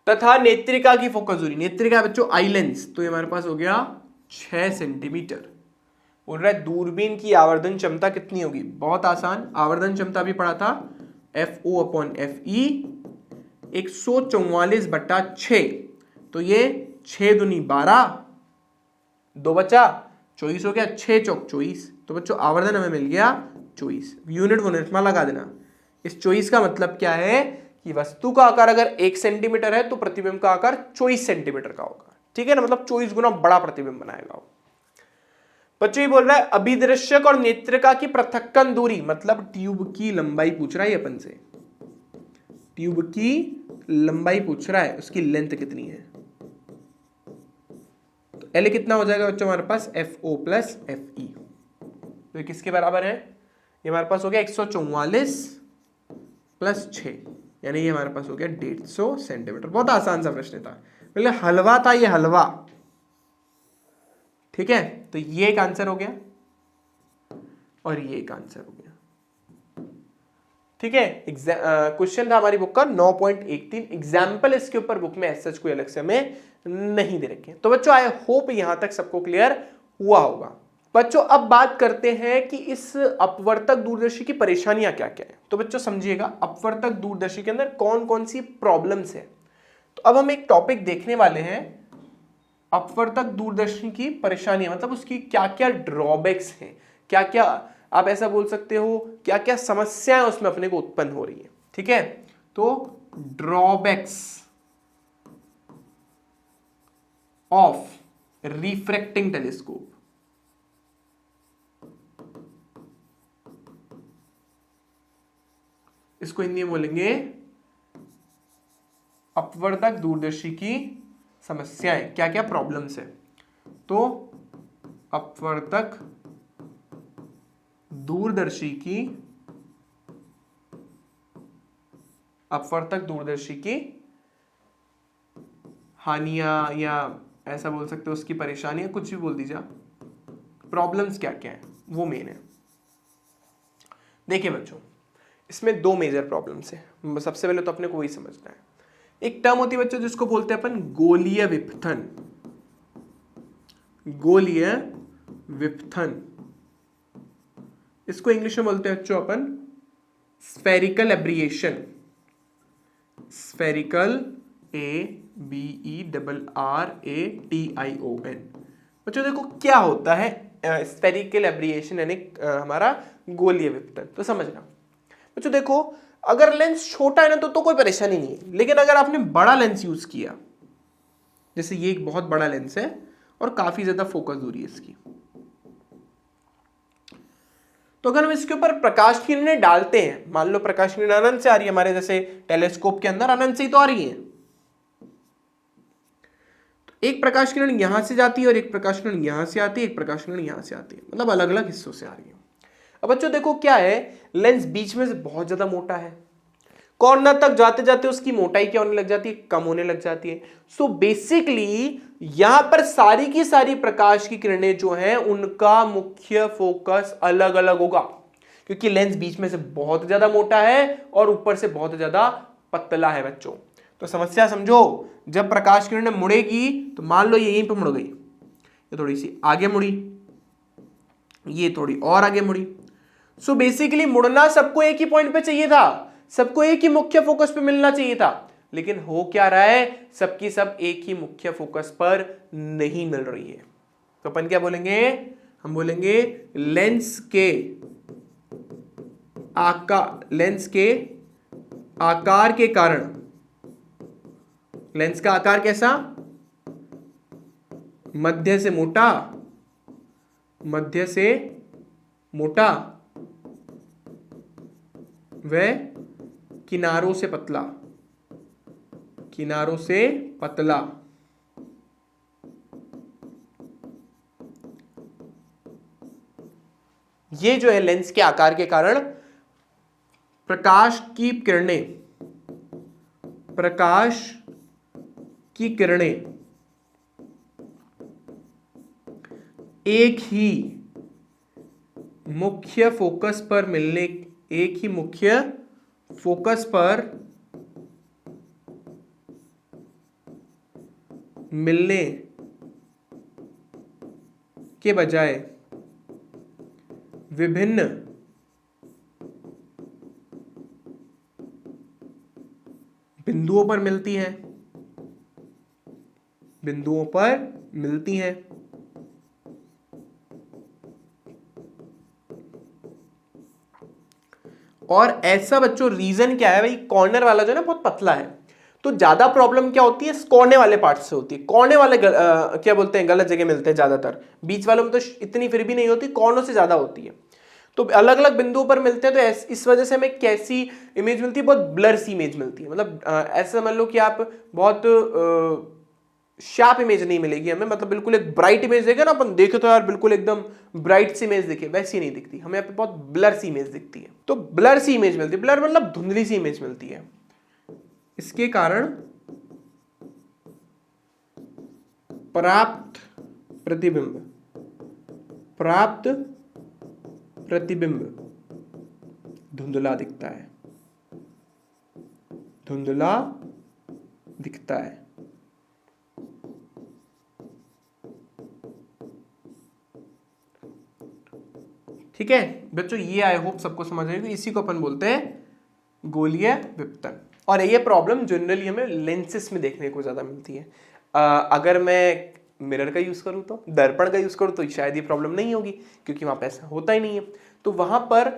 तथा नेत्रिका की फोकस दूरी, नेत्रिका बच्चों आई लेंस, तो ये हमारे पास हो गया 6 सेंटीमीटर। बोल रहा है दूरबीन की आवर्धन क्षमता कितनी होगी, बहुत आसान, आवर्धन क्षमता भी पढ़ा था, F O upon F E 144 बट्टा 6, तो ये 6 दूनी 12, 2 बचा 24 हो गया, 6 चौक 24, तो बच्चों आवर्धन हमें मिल गया 24। यूनिट यूनिट में लगा देना। इस 24 का मतलब क्या है कि वस्तु का आकार अगर 1 सेंटीमीटर है तो प्रतिबिंब का आकार 24 सेंटीमीटर का होगा, ठीक है ना, मतलब 24 गुना बड़ा प्रतिबिंब बनाएगा। बच्चों ये बोल रहा है अभिदृश्यक और नेत्रिका की पृथक्कन दूरी, मतलब ट्यूब की लंबाई पूछ रहा है अपन से, ट्यूब की लंबाई पूछ रहा है, उसकी लेंथ कितनी है। तो एल कितना हो जाएगा बच्चों हमारे पास, F O plus F E, तो ये किसके बराबर है, ये हमारे पास हो गया 144 प्लस 6, यानी ये हमारे पास हो गया 150 सेंटीमीटर। बहुत आसान सा प्रश्न था, मतलब हलवा था ये, हलवा, ठीक है। तो ये एक आंसर हो गया और ये एक आंसर हो गया, ठीक है। क्वेश्चन था हमारी बुक का 9.13, एग्जाम्पल इसके ऊपर बुक में ऐसा कोई अलग से हमें नहीं दे रखे। तो बच्चों आई होप यहां तक सबको क्लियर हुआ होगा। बच्चों अब बात करते हैं कि इस अपवर्तक दूरदर्शी की परेशानियां क्या क्या है। तो बच्चों समझिएगा अपवर्तक दूरदर्शी के अंदर कौन कौन सी प्रॉब्लम्स है। तो अब हम एक टॉपिक देखने वाले हैं, अपवर्तक दूरदर्शी की परेशानियां, मतलब उसकी क्या क्या ड्रॉबैक्स हैं, क्या क्या आप ऐसा बोल सकते हो, क्या क्या समस्याएं उसमें अपने को उत्पन्न हो रही है, ठीक है। तो ड्रॉबैक्स ऑफ रिफ्रैक्टिंग टेलीस्कोप, इसको हिंदी में बोलेंगे अपवर्तक दूरदर्शी की समस्याएं, क्या क्या प्रॉब्लम्स है। तो अपवर्तक दूरदर्शी की, अपवर्तक दूरदर्शी की हानियां, या ऐसा बोल सकते हो उसकी परेशानियां, कुछ भी बोल दीजिए, प्रॉब्लम्स क्या क्या है वो मेन है। देखिए बच्चों इसमें 2 मेजर प्रॉब्लम्स है। सबसे पहले तो अपने को वही समझना है, एक टर्म होती है बच्चों जिसको बोलते हैं अपन गोलीय विपथन, गोलीय विपथन, इसको इंग्लिश में बोलते हैं बच्चों अपन स्फेरिकल एब्रिएशन, स्फेरिकल BERRATION। बच्चों देखो क्या होता है स्फेरिकल एब्रिएशन यानी हमारा गोलीय विपतन, तो समझना। बच्चों देखो अगर लेंस छोटा है ना तो कोई परेशानी नहीं है, लेकिन अगर आपने बड़ा लेंस यूज किया, जैसे ये एक बहुत बड़ा लेंस है और काफी ज्यादा फोकस दूरी है इसकी, तो अगर हम इसके ऊपर प्रकाश की किरणें डालते हैं, मान लो प्रकाश की किरण अनंत से आ रही है, हमारे जैसे टेलीस्कोप के अंदर अनंत से ही तो आ रही है, तो एक प्रकाश किरण यहां से जाती है और एक प्रकाश किरण यहां से आती है, एक प्रकाश किरण यहां से आती है, मतलब अलग अलग हिस्सों से आ रही है। अब बच्चों देखो क्या है, लेंस बीच में से बहुत ज्यादा मोटा है, कॉर्नर तक जाते जाते उसकी मोटाई क्या होने लग जाती है, कम होने लग जाती है। सो बेसिकली यहां पर सारी की सारी प्रकाश की किरणें जो हैं उनका मुख्य फोकस अलग अलग होगा, क्योंकि लेंस बीच में से बहुत ज्यादा मोटा है और ऊपर से बहुत ज्यादा पतला है बच्चों। तो समस्या समझो, जब प्रकाश किरणें मुड़ेगी तो मान लो ये यहीं पर मुड़ गई, ये थोड़ी सी आगे मुड़ी, ये थोड़ी और आगे मुड़ी। सो बेसिकली मुड़ना सबको एक ही पॉइंट पे चाहिए था, सबको एक ही मुख्य फोकस पे मिलना चाहिए था, लेकिन हो क्या रहा है, सबकी सब एक ही मुख्य फोकस पर नहीं मिल रही है। तो अपन क्या बोलेंगे, हम बोलेंगे लेंस के आकार के कारण, लेंस का आकार कैसा, मध्य से मोटा व किनारों से पतला। ये जो है लेंस के आकार के कारण प्रकाश की किरणें एक ही मुख्य फोकस पर मिलने के बजाय विभिन्न बिंदुओं पर मिलती हैं। और ऐसा बच्चों रीजन क्या है भाई, कॉर्नर वाला जो है ना बहुत पतला है, तो ज्यादा प्रॉब्लम क्या होती है, कोने वाले पार्ट से होती है। कोने वाले क्या बोलते हैं, गलत जगह मिलते हैं ज्यादातर, बीच वालों में तो इतनी फिर भी नहीं होती, कोनों से ज्यादा होती है। तो अलग अलग बिंदुओं पर मिलते हैं, तो इस वजह से हमें कैसी इमेज मिलती है, बहुत ब्लर सी इमेज मिलती है। मतलब ऐसा समझ लो कि आप बहुत शार्प इमेज नहीं मिलेगी हमें, मतलब बिल्कुल एक ब्राइट इमेज देखे ना अपन, देखे तो यार बिल्कुल एकदम ब्राइट सी इमेज दिखे, वैसी नहीं दिखती हमें, यहाँ पे बहुत ब्लर सी इमेज दिखती है। तो ब्लर सी इमेज मिलती है, ब्लर मतलब धुंधली सी इमेज मिलती है। इसके कारण प्राप्त प्रतिबिंब धुंधला दिखता है। ठीक है बच्चों, ये आई होप सबको समझ आएगी। इसी को अपन बोलते हैं गोलीय विपतन, और ये प्रॉब्लम जनरली हमें लेंसेस में देखने को ज्यादा मिलती है। अगर मैं मिरर का यूज करूं तो, दर्पण का यूज करूं तो शायद ये प्रॉब्लम नहीं होगी, क्योंकि वहां पे ऐसा होता ही नहीं है। तो वहां पर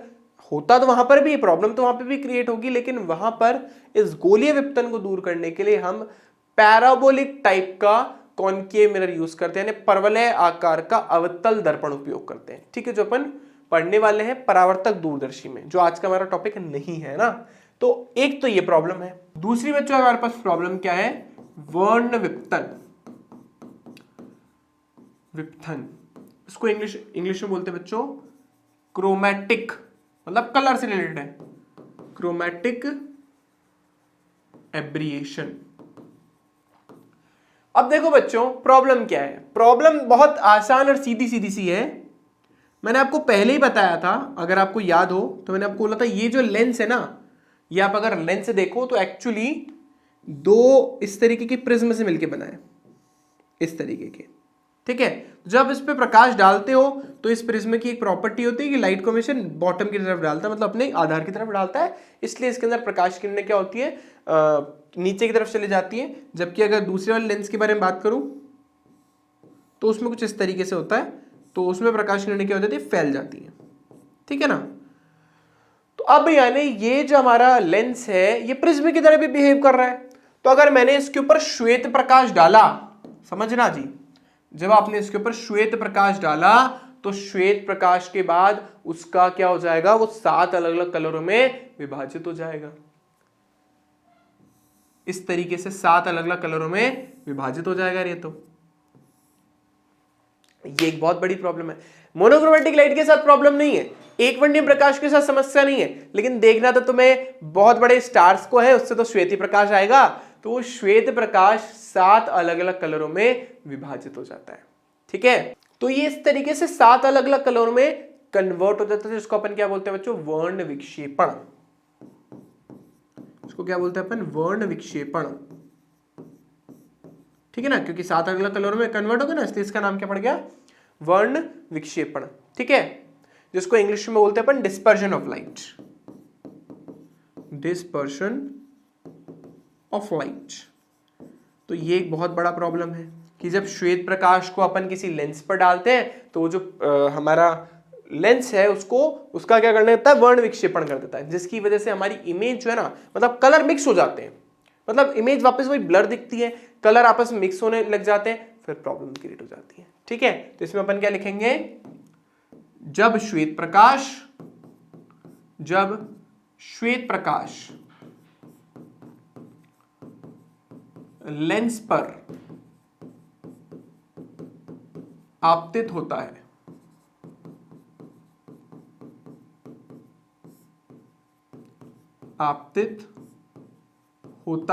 होता, तो वहां पर भी प्रॉब्लम तो वहां पे भी क्रिएट होगी, लेकिन वहां पर इस गोलीय विपतन को दूर करने के लिए हम पैराबोलिक टाइप का कॉनकेव मिरर यूज करते हैं, यानी परवलय आकार का अवतल दर्पण उपयोग करते हैं। ठीक है, जो अपन पढ़ने वाले हैं परावर्तक दूरदर्शी में, जो आज का हमारा टॉपिक नहीं है ना। तो एक तो ये प्रॉब्लम है। दूसरी बच्चों हमारे पास प्रॉब्लम क्या है, वर्ण विपतन। इसको इंग्लिश में बोलते हैं बच्चों क्रोमैटिक, मतलब कलर से रिलेटेड है, क्रोमैटिक एब्रिएशन। अब देखो बच्चों प्रॉब्लम क्या है, प्रॉब्लम बहुत आसान और सीधी सीधी सी है। मैंने आपको पहले ही बताया था, अगर आपको याद हो तो मैंने आपको बोला था ये जो लेंस है ना, ये आप अगर लेंस से देखो तो एक्चुअली दो इस तरीके के प्रिज्म से मिलके बना है, इस तरीके के। ठीक है। जब इस पे प्रकाश डालते हो तो इस प्रिज्म की एक प्रॉपर्टी होती है कि लाइट को हमेशा बॉटम की तरफ डालता है, मतलब अपने आधार की तरफ डालता है, इसलिए इसके अंदर प्रकाश किरणें क्या होती है, नीचे की तरफ चली जाती है। जबकि अगर दूसरे वाले लेंस के बारे में बात करूं तो उसमें कुछ इस तरीके से होता है, तो उसमें प्रकाश किरणें क्या हो जाती है, फैल जाती है। ठीक है ना। तो अब यानी ये जो हमारा लेंस है ये प्रिज्म की तरह भी बिहेव कर रहा है। तो अगर मैंने इसके ऊपर श्वेत प्रकाश डाला, समझना जी, जब आपने इसके ऊपर श्वेत प्रकाश डाला तो श्वेत प्रकाश के बाद उसका क्या हो जाएगा, वो 7 अलग अलग कलरों में विभाजित हो जाएगा। इस तरीके से 7 अलग अलग कलरों में विभाजित हो जाएगा। ये एक बहुत बड़ी प्रॉब्लम है। मोनोक्रोमेटिक लाइट के साथ प्रॉब्लम नहीं है, एक वर्णीय प्रकाश के साथ समस्या नहीं है, लेकिन देखना तो तुम्हें बहुत बड़े स्टार्स को है, उससे तो श्वेत प्रकाश आएगा। तो वो श्वेत प्रकाश 7 अलग अलग कलरों में विभाजित हो जाता है। ठीक है। तो ये इस तरीके से 7 अलग अलग कलरों में कन्वर्ट हो जाता है, जिसको अपन क्या बोलते हैं बच्चों, वर्ण विक्षेपण। इसको क्या बोलते हैं अपन, वर्ण विक्षेपण। ठीक है ना, क्योंकि 7 अलग अलग कलरों में कन्वर्ट हो गया ना, इसलिए इसका नाम क्या पड़ गया, वर्ण विक्षेपण। ठीक है, जिसको इंग्लिश में बोलते हैं अपन dispersion of light. Dispersion of light. तो ये एक बहुत बड़ा प्रॉब्लम है कि जब श्वेत प्रकाश को अपन किसी लेंस पर डालते हैं तो वो जो हमारा लेंस है उसको, उसका क्या करना देता है, वर्ण विक्षेपण कर देता है, जिसकी वजह से हमारी इमेज जो है ना, मतलब कलर मिक्स हो जाते हैं, मतलब इमेज वापस वही ब्लर दिखती है, कलर आपस में मिक्स होने लग जाते हैं, फिर प्रॉब्लम क्रिएट हो जाती है। ठीक है। तो इसमें अपन क्या लिखेंगे, जब श्वेत प्रकाश लेंस पर आपतित होता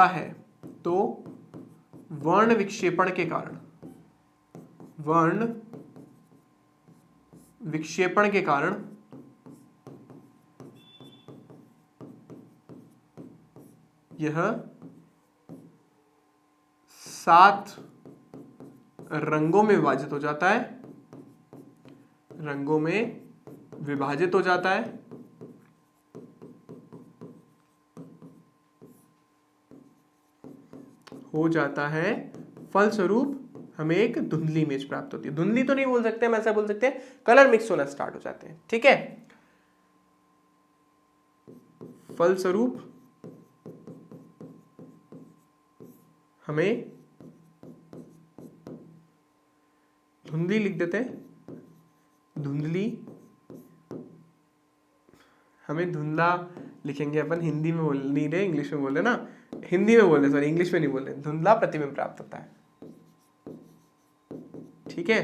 है, तो वर्ण विक्षेपण के कारण यह 7 रंगों में विभाजित हो जाता है, फलस्वरूप हमें एक धुंधली इमेज प्राप्त होती है। धुंधली तो नहीं बोल सकते हम, ऐसा बोल सकते हैं कलर मिक्स होना स्टार्ट हो जाते हैं। ठीक है। फलस्वरूप हमें धुंधली लिख देते हैं, हमें धुंधला लिखेंगे अपन, हिंदी में बोल नहीं रहे, इंग्लिश में बोल रहे ना, हिंदी में बोल रहे, सॉरी इंग्लिश में नहीं बोल रहे, धुंधला प्रतिबिंब प्राप्त होता है। ठीक है।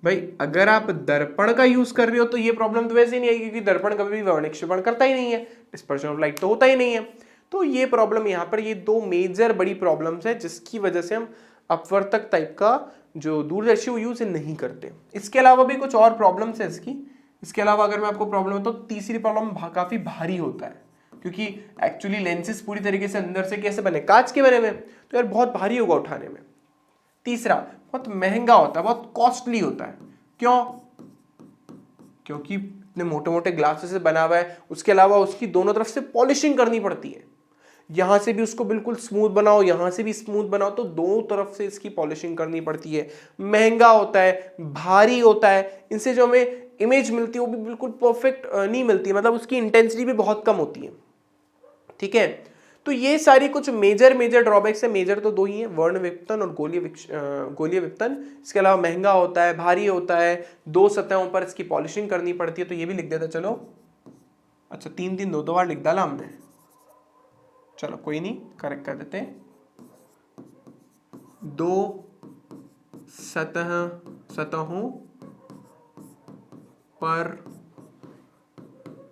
भाई अगर आप दर्पण का यूज कर रहे हो तो ये प्रॉब्लम तो वैसे ही नहीं आएगी, क्योंकि दर्पण कभी भी वर्ण विक्षेपण करता ही नहीं है, डिस्पर्शन ऑफ लाइट तो होता ही नहीं है। तो ये प्रॉब्लम यहाँ पर, ये 2 मेजर बड़ी प्रॉब्लम्स है जिसकी वजह से हम अपवर्तक टाइप का जो दूरदर्शी वो यूज नहीं करते। इसके अलावा भी कुछ और प्रॉब्लम्स है इसकी। इसके अलावा अगर मैं आपको प्रॉब्लम बताऊं, तीसरी प्रॉब्लम काफी भारी होता है, क्योंकि एक्चुअली लेंसेज पूरी तरीके से अंदर से कैसे बने, कांच के बने हुए, तो यार बहुत भारी होगा उठाने में। तीसरा, बहुत महंगा होता है, बहुत कॉस्टली होता है। क्यों? क्योंकि इतने मोटे मोटे ग्लासेस से बना हुआ है, उसके अलावा उसकी दोनों तरफ से पॉलिशिंग करनी पड़ती है, यहां से भी उसको बिल्कुल स्मूथ बनाओ, यहां से भी स्मूथ बनाओ, तो दोनों तरफ से इसकी पॉलिशिंग करनी पड़ती है। महंगा होता है, भारी होता है, इनसे जो हमें इमेज मिलती है वो भी बिल्कुल परफेक्ट नहीं मिलती है, मतलब उसकी इंटेंसिटी भी बहुत कम होती है। ठीक है। तो ये सारी कुछ मेजर ड्रॉबैक्स है। मेजर तो 2 ही है, वर्ण विपतन और गोलीय विपतन। इसके अलावा महंगा होता है, भारी होता है, 2 सतहों पर इसकी पॉलिशिंग करनी पड़ती है, तो ये भी लिख देता। चलो अच्छा, 3 2 बार लिख डाला हमने, चलो कोई नहीं, करेक्ट कर देते हैं। 2 सतहों पर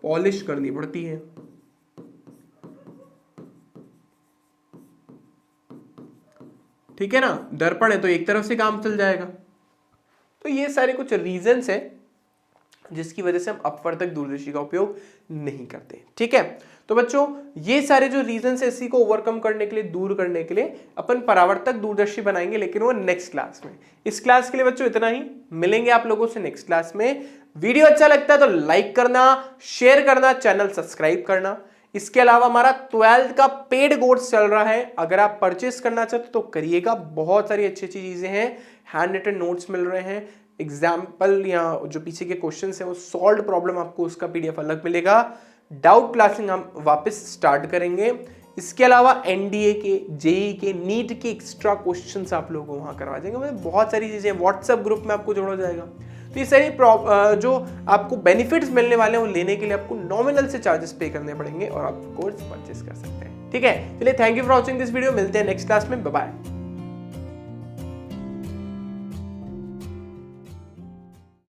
पॉलिश करनी पड़ती है। ठीक है ना, दर्पण है तो एक तरफ से काम चल जाएगा। तो ये सारे कुछ रीजंस है जिसकी वजह से हम अपवर्तक दूरदर्शी का उपयोग नहीं करते। ठीक है, तो बच्चों ये सारे जो रीजन है इसी को ओवरकम करने के लिए, दूर करने के लिए अपन परावर्तक दूरदर्शी बनाएंगे, लेकिन वो नेक्स्ट क्लास में। इस क्लास के लिए बच्चों इतना ही, मिलेंगे आप लोगों से नेक्स्ट क्लास में। वीडियो अच्छा लगता है तो लाइक करना, शेयर करना, चैनल सब्सक्राइब करना। इसके अलावा हमारा 12th का पेड कोर्स चल रहा है, अगर आप परचेस करना चाहते तो करिएगा। बहुत सारी अच्छी अच्छी चीजें हैं, हैंड रिटन नोट्स मिल रहे हैं, एग्जाम्पल या जो पीछे के क्वेश्चंस है वो सॉल्व प्रॉब्लम आपको उसका पीडीएफ अलग मिलेगा। डाउट क्लासिंग हम वापस स्टार्ट करेंगे। इसके अलावा एनडीए के, जेई के, नीट के एक्स्ट्रा क्वेश्चंस आप लोगों को वहां करवा देंगे। मतलब बहुत सारी चीजें, व्हाट्सएप ग्रुप में आपको जोड़ा जाएगा। तो ये सारी जो आपको बेनिफिट्स मिलने वाले हैं वो लेने के लिए आपको नॉमिनल से चार्जेस पे करने पड़ेंगे और आप कोर्स परचेस कर सकते हैं। ठीक है, चलिए thank you for watching this video, मिलते हैं नेक्स्ट क्लास में, बाय बाय।